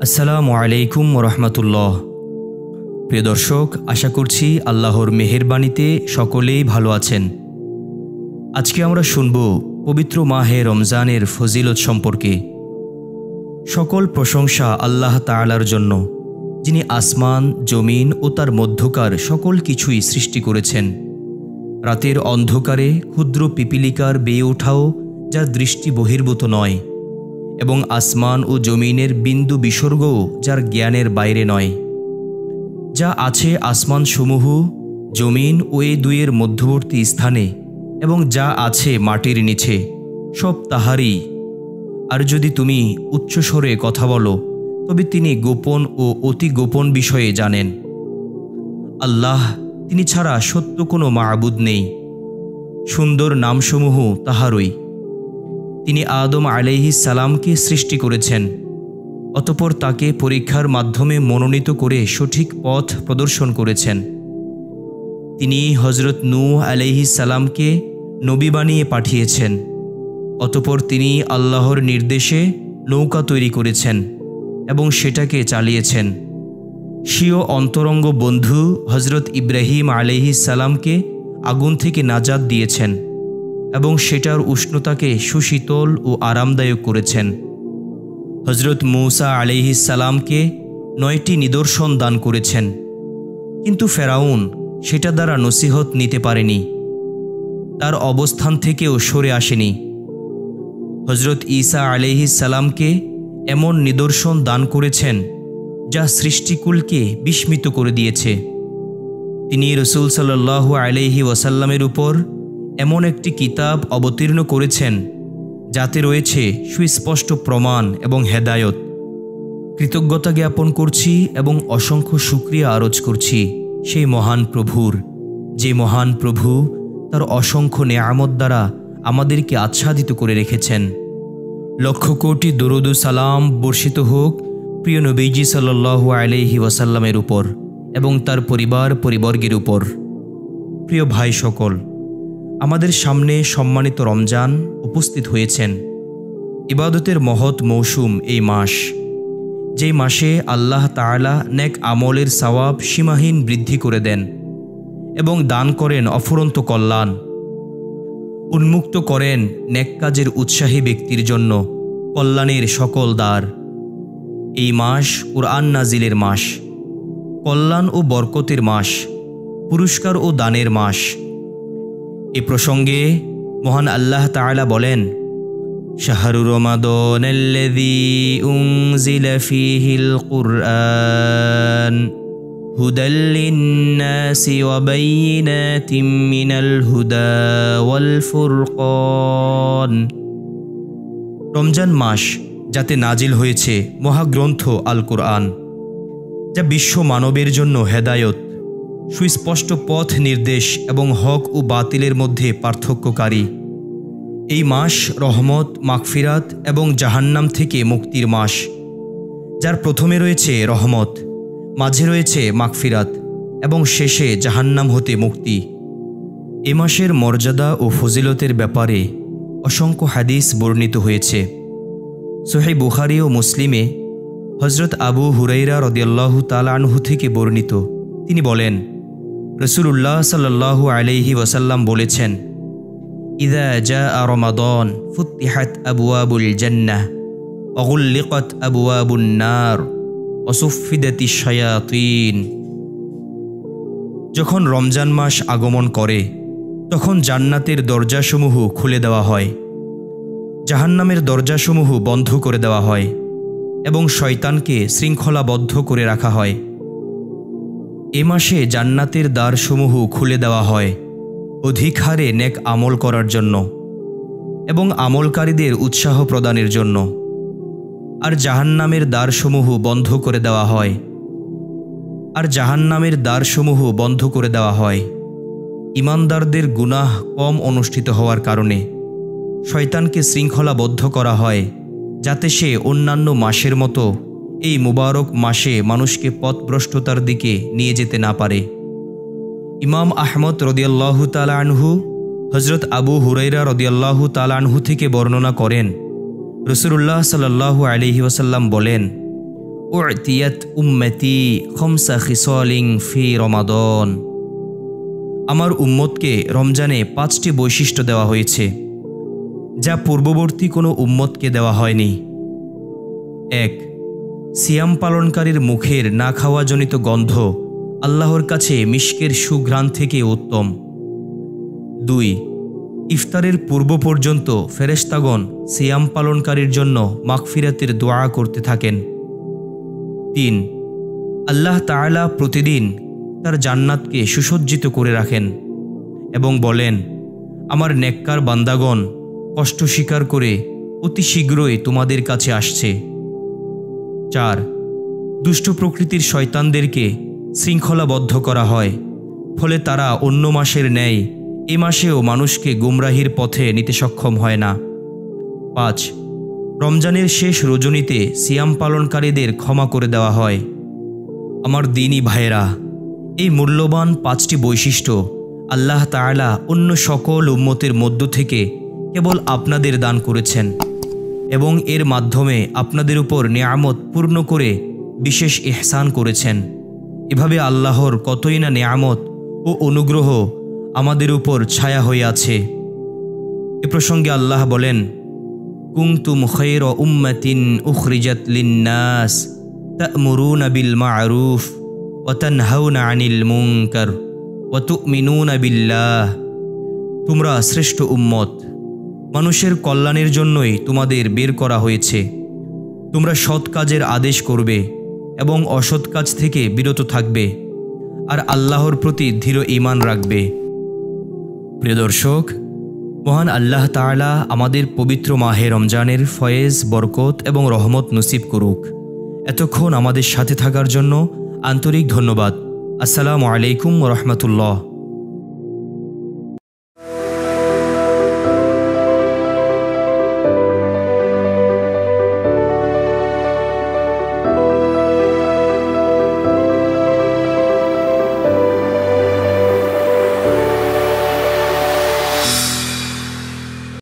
আসসালামু আলাইকুম রহমতুল্লাহ। প্রিয় দর্শক, আশা করছি আল্লাহর মেহেরবানিতে সকলেই ভালো আছেন। আজকে আমরা শুনব পবিত্র মাহে রমজানের ফজিলত সম্পর্কে। সকল প্রশংসা আল্লাহ তাআলার জন্য, যিনি আসমান, জমিন ও তার মধ্যকার সকল কিছুই সৃষ্টি করেছেন। রাতের অন্ধকারে ক্ষুদ্র পিপিলিকার বেয়ে ওঠাও যার দৃষ্টি বহির্ভূত নয়, এবং আসমান ও জমিনের বিন্দু বিসর্গও যার জ্ঞানের বাইরে নয়। যা আছে আসমানসমূহ, জমিন ও এই দুইয়ের মধ্যবর্তী স্থানে, এবং যা আছে মাটির নিচে, সব তাহারই। আর যদি তুমি উচ্চস্বরে কথা বলো, তবে তিনি গোপন ও অতি গোপন বিষয়ে জানেন। আল্লাহ, তিনি ছাড়া সত্য কোনো মাবুদ নেই। সুন্দর নামসমূহ তাহারই। তিনি আদম আলাইহিস সালামকে সৃষ্টি করেছেন, অতঃপর তাকে পরীক্ষার মাধ্যমে মনোনীত করে সঠিক পথ প্রদর্শন করেছেন। তিনি হজরত নূহ আলাইহিস সালামকে নবী বানিয়ে পাঠিয়েছেন, অতঃপর তিনি আল্লাহর নির্দেশে নৌকা তৈরি করেছেন এবং সেটাকে চালিয়েছেন। স্বীয় অন্তরঙ্গ বন্ধু হজরত ইব্রাহিম আলাইহিস সালামকে আগুন থেকে নাজাত দিয়েছেন এবং সেটার উষ্ণতাকে সুশীতল ও আরামদায়ক করেছেন। হজরত মূসা আলাইহিস সালামকে 9টি নিদর্শন দান করেছেন, কিন্তু ফেরাউন সেটা দ্বারা নসিহত নিতে পারেনি, তার অবস্থান থেকেও সরে আসেনি। হজরত ঈসা আলাইহিস সালামকে এমন নিদর্শন দান করেছেন যা সৃষ্টিকুলকে বিস্মিত করে দিয়েছে। তিনি রসুল সাল্লাল্লাহু আলাইহি ওয়াসাল্লামের উপর এমন একটি কিতাব অবতীর্ণ করেছেন যাতে রয়েছে সুস্পষ্ট প্রমাণ এবং হেদায়ত। কৃতজ্ঞতা জ্ঞাপন করছি এবং অসংখ্য শুকরিয়া আরজ করছি সেই মহান প্রভুর, যে মহান প্রভু তার অসংখ্য নেয়ামত দ্বারা আমাদেরকে আচ্ছাদিত করে রেখেছেন। লক্ষ কোটি দরুদ ও সালাম বর্ষিত হোক প্রিয় নবীজি সাল্লাল্লাহু আলাইহি ওয়াসাল্লামের উপর এবং তার পরিবার পরিবর্গের উপর। প্রিয় ভাই সকল, আমাদের সামনে সম্মানিত রমজান উপস্থিত হয়েছেন। ইবাদতের মহৎ মৌসুম এই মাস, যেই মাসে আল্লাহ তাআলা নেক আমলের সওয়াব সীমাহীন বৃদ্ধি করে দেন এবং দান করেন অফুরন্ত কল্যাণ। উন্মুক্ত করেন নেক কাজের উৎসাহী ব্যক্তির জন্য কল্যাণের সকল দ্বার। এই মাস কুরআন নাজিলের মাস, কল্যাণ ও বরকতের মাস, পুরস্কার ও দানের মাস। এ প্রসঙ্গে মহান আল্লাহ তাআলা বলেন, শাহরু রমাদানাল্লাযী উনজিলা ফীহিল কুরআন হুদাল লিন্নাসি ওয়া বাইয়িনাতিম মিনাল হুদা ওয়াল ফুরকান। রমজান মাস যাতে নাজিল হয়েছে মহাগ্রন্থ আল কুরআন, যা বিশ্ব মানবের জন্য হেদায়ত, সুস্পষ্ট পথ নির্দেশ এবং হক ও বাতিলের মধ্যে পার্থক্যকারী। এই মাস রহমত, মাগফিরাত এবং জাহান্নাম থেকে মুক্তির মাস, যার প্রথমে রয়েছে রহমত, মাঝে রয়েছে মাগফিরাত এবং শেষে জাহান্নাম হতে মুক্তি। এ মাসের মর্যাদা ও ফজিলতের ব্যাপারে অসংখ্য হাদিস বর্ণিত হয়েছে। সহিহ বুখারী ও মুসলিমে হজরত আবু হুরাইরা রাদিয়াল্লাহু তাআলা আনহু থেকে বর্ণিত, তিনি বলেন, রাসূলুল্লাহ সাল্লাল্লাহু আলাইহি ওয়াসাল্লাম বলেছেন, ইযা জাআ রমাদান ফুতিহাত আবওয়াবুল জান্নাহ ওয়া গুল্লিকাত আবওয়াবুন নার ওয়া সুফিদাতিশ শায়াতিন। যখন রমজান মাস আগমন করে, তখন জান্নাতের দরজাসমূহ খুলে দেওয়া হয়, জাহান্নামের দরজাসমূহ বন্ধ করে দেওয়া হয় এবং শয়তানকে শৃঙ্খলাবদ্ধ করে রাখা হয়। এ মাসে জান্নাতের দ্বারসমূহ খুলে দেওয়া হয় অধিক হারে নেক আমল করার জন্য এবং আমলকারীদের উৎসাহ প্রদানের জন্য, আর জাহান্নামের দ্বারসমূহ বন্ধ করে দেওয়া হয় ঈমানদারদের গুনাহ কম অনুষ্ঠিত হওয়ার কারণে। শয়তানকে শৃঙ্খলাবদ্ধ করা হয় যাতে সে অন্যান্য মাসের মতো এই মুবারক মাসে মানুষকে পথভ্রষ্টতার দিকে নিয়ে যেতে না পারে। ইমাম আহমদ রাদিয়াল্লাহু তাআলা আনহু হজরত আবু হুরাইরা রাদিয়াল্লাহু তাআলা আনহু থেকে বর্ণনা করেন, রাসূলুল্লাহ সাল্লাল্লাহু আলাইহি ওয়াসাল্লাম বলেন, উ'তিয়াত উম্মতি খমসা খিসালিন ফি রমাদান। আমার উম্মতকে রমজানে 5টি বৈশিষ্ট্য দেওয়া হয়েছে, যা পূর্ববর্তী কোনো উম্মতকে দেওয়া হয়নি। 1. সিয়াম পালনকারীর মুখের না খাওয়াজনিত গন্ধ আল্লাহর কাছে মিশকের সুঘ্রাণ থেকে উত্তম। 2. ইফতারের পূর্ব পর্যন্ত ফেরেশতাগণ সিয়াম পালনকারীর জন্য মাগফিরাতের দোয়া করতে থাকেন। 3. আল্লাহ তাআলা প্রতিদিন তার জান্নাতকে সুসজ্জিত করে রাখেন এবং বলেন, আমার নেককার বান্দাগণ কষ্ট স্বীকার করে অতি শীঘ্রই তোমাদের কাছে আসছে। 4. দুষ্ট প্রকৃতির শয়তানদেরকে শৃঙ্খলাবদ্ধ করা হয়, ফলে তারা অন্য মাসের ন্যায় এ মাসেও মানুষকে গুমরাহির পথে নিতে সক্ষম হয় না। 5. রমজানের শেষ রজনীতে সিয়াম পালনকারীদের ক্ষমা করে দেওয়া হয়। আমার দ্বীনী ভাইয়েরা, এই মূল্যবান 5টি বৈশিষ্ট্য আল্লাহ তাআলা অন্য সকল উম্মতের মধ্য থেকে কেবল আপনাদের দান করেছেন এবং এর মাধ্যমে আপনাদের উপর নেয়ামত পূর্ণ করে বিশেষ ইহসান করেছেন। এভাবে আল্লাহর কতই না নেয়ামত ও অনুগ্রহ আমাদের উপর ছায়া হয়ে আছে। এ প্রসঙ্গে আল্লাহ বলেন, কুনতুম খায়রা উম্মাতিন উখরিজাত লিন-নাস তা'মুরুনা বিল মা'রুফ ওয়া তানহাউনা আনিল মুনকার ওয়া তু'মিনুনা বিল্লাহ। তোমরা শ্রেষ্ঠ উম্মত, মানুষের কল্যাণের জন্যই তোমাদের বের করা হয়েছে। তোমরা সৎ কাজের আদেশ করবে এবং অসৎ কাজ থেকে বিরত থাকবে আর আল্লাহর প্রতি দৃঢ় ঈমান রাখবে। প্রিয় দর্শক, মহান আল্লাহ তাআলা আমাদের পবিত্র মাহে রমজানের ফয়েজ, বরকত এবং রহমত নসিব করুক। এতক্ষণ আমাদের সাথে থাকার জন্য আন্তরিক ধন্যবাদ। আসসালামু আলাইকুম ওয়া রাহমাতুল্লাহ।